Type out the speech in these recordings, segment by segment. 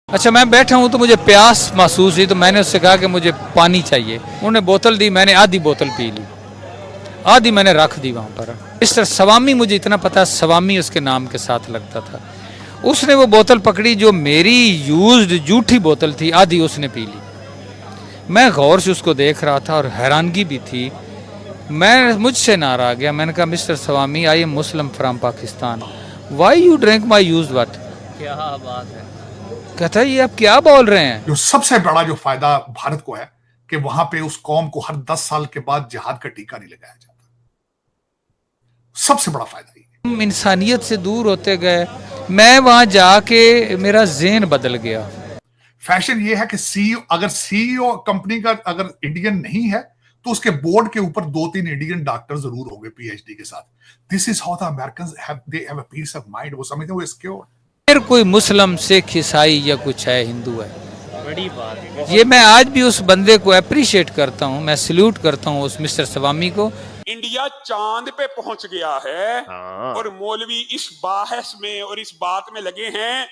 अच्छा, मैं बैठा हूँ तो मुझे प्यास महसूस हुई तो मैंने उससे कहा कि मुझे पानी चाहिए। उन्होंने बोतल दी, मैंने आधी बोतल पी ली, आधी मैंने रख दी वहाँ पर। मिस्टर सवामी, मुझे इतना पता, सवामी उसके नाम के साथ लगता था। उसने वो बोतल पकड़ी जो मेरी यूज्ड जूठी बोतल थी, आधी उसने पी ली। मैं गौर से उसको देख रहा था और हैरानगी भी थी। मैं मुझसे नाराज़ गया। मैंने कहा, mister Swami, I am Muslim from Pakistan, why you drink my used water. क्या बात है। कहता है, ये आप क्या बोल रहे हैं। जो सबसे बड़ा जो फायदा भारत को है कि वहां पे उस कौम को हर 10 साल के बाद जिहाद का टीका नहीं लगाया जाता। सबसे बड़ा फायदा ये। हम इंसानियत से दूर होते गए। मैं वहां जाके मेरा ज़हन बदल गया। फैशन ये है कि सीईओ, अगर सीईओ कंपनी का अगर इंडियन नहीं है तो उसके बोर्ड के ऊपर 2-3 इंडियन डॉक्टर जरूर होंगे पीएचडी के साथ। This is how the Americans have, they have a peace of mind. वो समझते हैं वो सिक्योर। फिर कोई मुस्लिम, सिख, ईसाई या कुछ है, हिंदू है, बड़ी बात है। ये मैं आज भी उस बंदे को अप्रिशिएट करता हूँ। मैं सल्यूट करता हूँ उस मिस्टर सवामी को। इंडिया चांद पे पहुंच गया है और मौलवी इस बहस में और इस बात में लगे हैं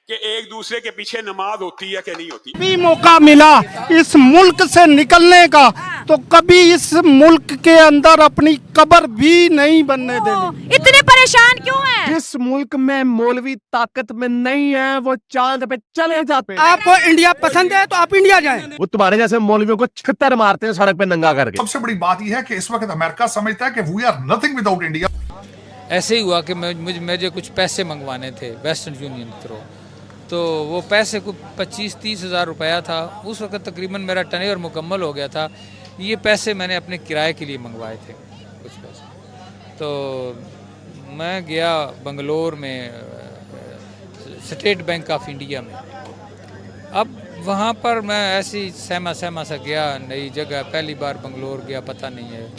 कि एक दूसरे के पीछे नमाज होती है कि नहीं होती। भी मौका मिला इस मुल्क से निकलने का तो कभी इस मुल्क के अंदर अपनी कब्र भी नहीं बनने देनी। इतने परेशान क्यों हैं? जिस मुल्क में मौलवी ताकत में नहीं है वो चांद पे चले जाते हैं। आपको इंडिया पसंद है तो आप इंडिया जाएं। वो तुम्हारे जैसे मौलवियों को छितर मारते हैं सड़क पे नंगा करके। सबसे बड़ी बात यह है कि इस वक्त अमेरिका समझता है कि we are nothing without India. ऐसे ही हुआ कि मुझे कुछ पैसे मंगवाने थे वेस्टर्न यूनियन थ्रू, तो वो पैसे को 25-30 हज़ार रुपया था। उस वक्त तकरीबन मेरा टर्नओवर मुकम्मल हो गया था। ये पैसे मैंने अपने किराए के लिए मंगवाए थे कुछ पैसे। तो मैं गया बंगलोर में स्टेट बैंक ऑफ इंडिया में। अब वहाँ पर मैं ऐसे ही सहमा सा गया, नई जगह, पहली बार बंगलोर गया, पता नहीं है।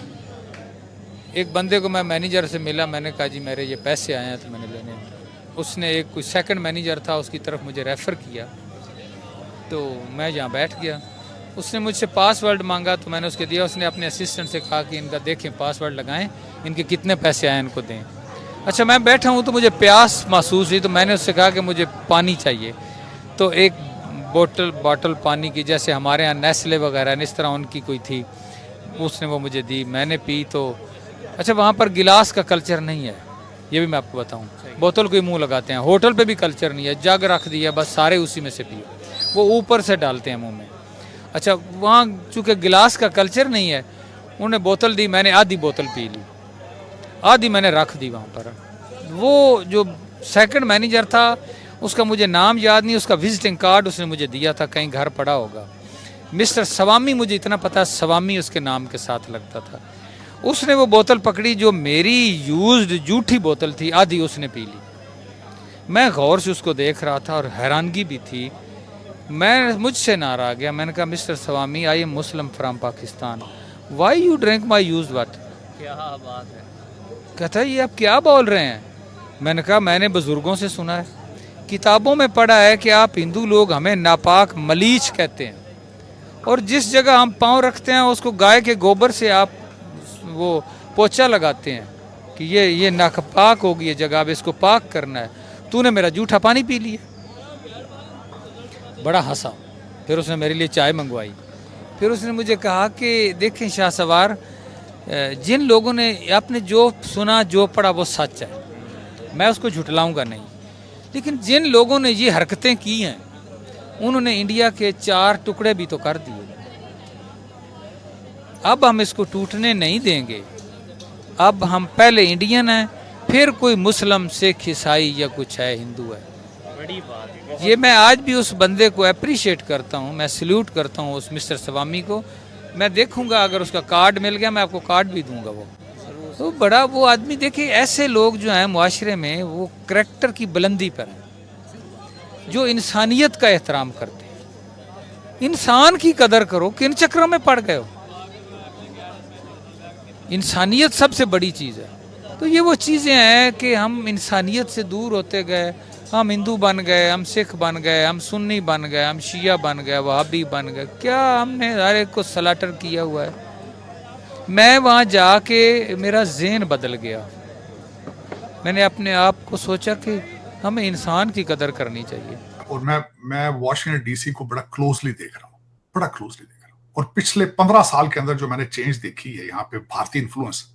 एक बंदे को मैं मैनेजर से मिला, मैंने कहा जी मेरे ये पैसे आए हैं तो मैंने लेने हैं। उसने एक कोई सेकंड मैनेजर था, उसकी तरफ मुझे रेफ़र किया, तो मैं यहाँ बैठ गया। उसने मुझसे पासवर्ड मांगा तो मैंने उसके दिया। उसने अपने असिस्टेंट से कहा कि इनका देखें, पासवर्ड लगाएं, इनके कितने पैसे आए इनको दें। अच्छा, मैं बैठा हूँ तो मुझे प्यास महसूस हुई तो मैंने उससे कहा कि मुझे पानी चाहिए। तो एक बॉटल पानी की, जैसे हमारे यहाँ नेस्ले वगैरह इस तरह उनकी कोई थी, उसने वो मुझे दी, मैंने पी। तो अच्छा, वहाँ पर गिलास का कल्चर नहीं है, ये भी मैं आपको बताऊं। बोतल को ही मुंह लगाते हैं। होटल पे भी कल्चर नहीं है, जग रख दिया बस, सारे उसी में से पियो, वो ऊपर से डालते हैं मुंह में। अच्छा, वहाँ चूँकि गिलास का कल्चर नहीं है, उन्होंने बोतल दी, मैंने आधी बोतल पी ली, आधी मैंने रख दी वहाँ पर। वो जो सेकंड मैनेजर था उसका मुझे नाम याद नहीं, उसका विजिटिंग कार्ड उसने मुझे दिया था, कहीं घर पड़ा होगा। मिस्टर सवामी, मुझे इतना पता, सवामी उसके नाम के साथ लगता था। उसने वो बोतल पकड़ी जो मेरी यूज्ड जूठी बोतल थी, आधी उसने पी ली। मैं गौर से उसको देख रहा था और हैरानगी भी थी। मैं मुझसे नाराज़ गया। मैंने कहा, mister Swami, I am Muslim from Pakistan, why you drink my used water. क्या बात है। कहता है, ये आप क्या बोल रहे हैं। मैंने कहा, मैंने बुज़ुर्गों से सुना है, किताबों में पढ़ा है कि आप हिंदू लोग हमें नापाक मलीच कहते हैं, और जिस जगह हम पाँव रखते हैं उसको गाय के गोबर से आप वो पोछा लगाते हैं कि ये नापाक होगी ये जगह, अब इसको पाक करना है। तूने मेरा जूठा पानी पी लिया। बड़ा हंसा। फिर उसने मेरे लिए चाय मंगवाई। फिर उसने मुझे कहा कि देखें शाह सवार, जिन लोगों ने आपने जो सुना जो पढ़ा वो सच है, मैं उसको झुटलाऊंगा नहीं, लेकिन जिन लोगों ने ये हरकतें की हैं उन्होंने इंडिया के 4 टुकड़े भी तो कर दिए। अब हम इसको टूटने नहीं देंगे। अब हम पहले इंडियन हैं, फिर कोई मुस्लिम, सिख, ईसाई या कुछ है, हिंदू है। बड़ी बात है। ये मैं आज भी उस बंदे को अप्रिशिएट करता हूँ। मैं सल्यूट करता हूँ उस मिस्टर सवामी को। मैं देखूंगा, अगर उसका कार्ड मिल गया मैं आपको कार्ड भी दूंगा। वो तो बड़ा वो आदमी, देखिए ऐसे लोग जो हैं मुआशरे में, वो करैक्टर की बुलंदी पर हैं, जो इंसानियत का एहतराम करते हैं। इंसान की कदर करो, किन चक्रों में पड़ गए हो। इंसानियत सबसे बड़ी चीज़ है। तो ये वो चीज़ें हैं कि हम इंसानियत से दूर होते गए। हम हिंदू बन गए, हम सिख बन गए, हम सुन्नी बन गए, हम शिया बन गए, वहाबी बन गए। क्या हमने हर एक को सलाटर किया हुआ है। मैं वहाँ जाके मेरा ज़हन बदल गया। मैंने अपने आप को सोचा कि हमें इंसान की कदर करनी चाहिए। और मैं वॉशिंगटन डीसी को बड़ा क्लोजली देख रहा हूँ, बड़ा क्लोजली देख रहा हूँ। और पिछले 15 साल के अंदर जो मैंने चेंज देखी है यहाँ पे भारतीय इन्फ्लुएंस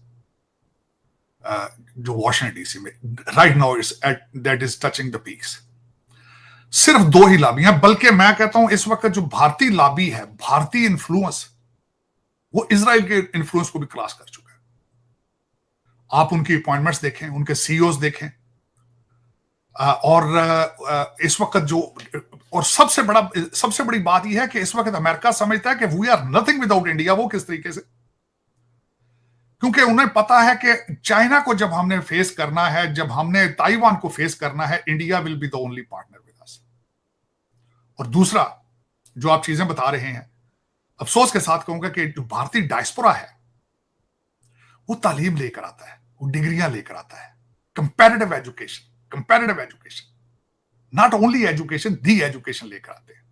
जो वॉशिंगटन डीसी में right now it's that is touching the peaks. सिर्फ 2 ही लॉबी हैं, बल्कि मैं कहता हूं इस वक्त जो भारतीय लॉबी है, भारतीय इन्फ्लुएंस, वो इजराइल के इन्फ्लुएंस को भी क्रॉस कर चुका है। आप उनकी अपॉइंटमेंट्स देखें, उनके सीईओज देखें, और इस वक्त जो, और सबसे बड़ी बात यह है कि इस वक्त अमेरिका समझता है कि we are nothing without India. वो किस तरीके से? क्योंकि उन्हें पता है कि चाइना को जब हमने फेस करना है, जब हमने ताइवान को फेस करना है, India will be the only partner with us. और दूसरा जो आप चीजें बता रहे हैं, अफसोस के साथ कहूंगा कि जो भारतीय डायस्पोरा है वो तालीम लेकर आता है, वो डिग्रियां लेकर आता है, comparative education, not only education, the education लेकर आते हैं।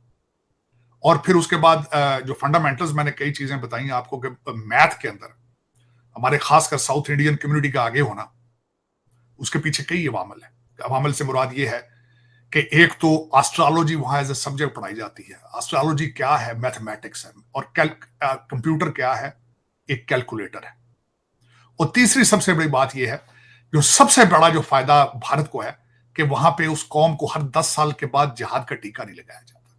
और फिर उसके बाद जो फंडामेंटल्स, मैंने कई चीजें बताई आपको कि मैथ के अंदर हमारे खासकर साउथ इंडियन कम्युनिटी का आगे होना, उसके पीछे कई अवामल है। अवामल से मुराद ये है कि एक तो एस्ट्रोलॉजी वहां एज ए सब्जेक्ट पढ़ाई जाती है। एस्ट्रोलॉजी क्या है? मैथमेटिक्स है। और कंप्यूटर क्या है? एक कैलकुलेटर है। और तीसरी सबसे बड़ी बात यह है, जो सबसे बड़ा जो फायदा भारत को है, कि वहां पे उस कौम को हर 10 साल के बाद जिहाद का टीका नहीं लगाया जाता।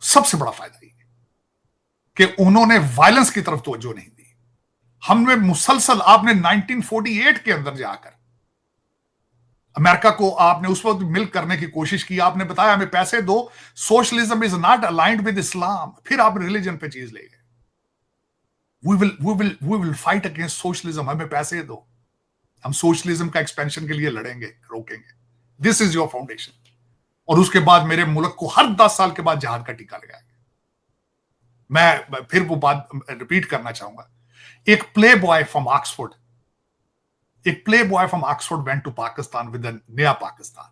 सबसे बड़ा फायदा ये है कि उन्होंने वायलेंस की तरफ तवज्जो नहीं दी। हमने मुसलसल, आपने 1948 के अंदर जाकर अमेरिका को आपने उस वक्त मिल करने की कोशिश की, आपने बताया हमें पैसे दो, socialism is not aligned with Islam, फिर आप रिलीजन पे चीज ले गए। We will fight against socialism, हमें पैसे दो, हम सोशलिज्म का एक्सपेंशन के लिए लड़ेंगे, रोकेंगे। This is your foundation. और उसके बाद मेरे मुल्क को हर 10 साल के बाद जिहाद का टीका लगाएंगे। मैं फिर वो बात रिपीट करना चाहूंगा। एक playboy from Oxford went to Pakistan with नया पाकिस्तान।